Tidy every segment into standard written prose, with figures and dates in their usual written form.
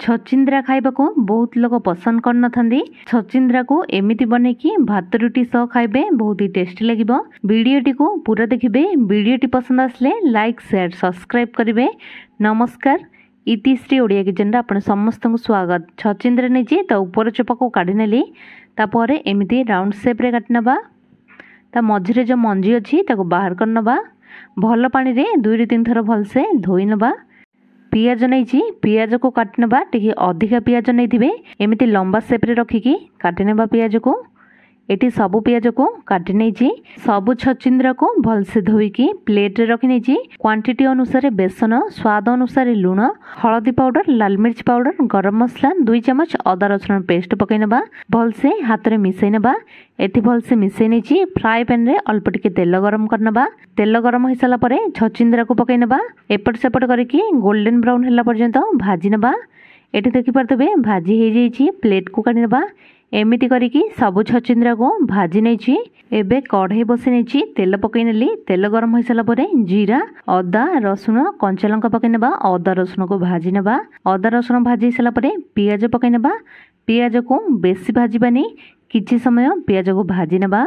छचिंद्रा खाइबा को बहुत लोग पसंद कर नथांदी। छचिंद्रा को एमिति बने कि भात रुटी सह खाइबे बहुत ही टेस्टी लगिबो। वीडियोटी को पूरा देखिबे। वीडियोटी पसंद आसले लाइक शेयर सब्सक्राइब करिवे। नमस्कार, इतिश्री ओडिया किचन आपण समस्त को स्वागत। छचिंद्रा नेजी ता ऊपर चोपा को काढी नेली, तापर एमिति राउंड शेप रे काटि नबा। ता मझिरे जो मंजी अछि ताको बाहर कर नबा। भल पानी रे 2 3 थर भलसे धोई नबा। पियाज नहीं पियाज को काटि नबा। टिके अधिका पियाज नहीं थिबे एमिति लंबा शेप रे रखिकी काटि नबा। पियाज को एटी सबु पियाज को काटि नहीं सबु छचिंद्रा को भलसे धोईकी प्लेट रे रखी नहीं। क्वांटिटी अनुसार बेसन, स्वाद अनुसार लुण, हळदी पाउडर, लाल मिर्च पाउडर, गरम मसला 2 चमच, अदा रसुण पेस्ट पकई नबा। भलसे हाथ रे मिसई नबा। एठी भलसे मिसई नहीं फ्राई पैन रे अल्प टिके तेल गरम कर नबा। तेल गरम हो साला परे छचिंद्रा को पकई नबा। एपट सेपट करके गोल्डन ब्राउन होला पर्यंत भाजी नबा। एठी देखि पारतबे भाजी हे जाईची। प्लेट को काढी नबा। एमिति करिकी सबु छचिंद्रा को भाजी नहीं। एबे कढ़ाई बसई नहीं तेल पकई नेली। तेल गरम हो साला परे जीरा, अदा रसुण, कंचा लंका पकई नबा। अदा रसुण को भाजी नबा। अदा रसुण भाजी साला परे पियाज पकई नबा। पियाज को बेसी भाजीबानी, किछि समय पियाज को भाजी नबा।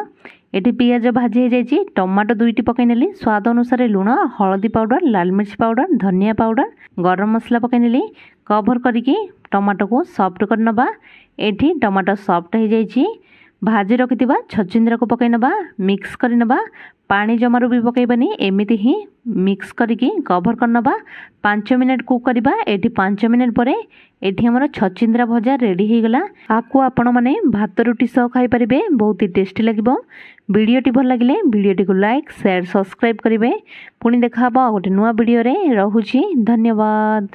एटी पियाज भाजी हो जाइए। टमाटो 2टी पकई नेली। स्वाद अनुसार लुण, हळदी पाउडर, लाल मिर्च पाउडर, धनिया पाउडर, गरम मसला पकई नेली। कवर करिकी टमाटो को सॉफ्ट कर नबा। एठी टमाटो सॉफ्ट हो जाइए। भाजी रखिथिबा छचिंद्रा को पकई नबा। मिक्स कर नबा। पानी जमारू भी पकईबानी, एमिति ही मिक्स करिकी कवर कर नबा। 5 मिनट कुक करबा। एठी 5 मिनट परे एठी हमर छचिंद्रा भजा रेडी हो गला। आकु आपण माने भात रुटी सह खाई परिबे, बहुत ही टेस्टी लागिबो। वीडियोटी भल लागिले वीडियोटी को लाइक शेयर सब्सक्राइब करिवे। पुणी देखा गोटे नुआ वीडियो रे। रहुची, धन्यवाद।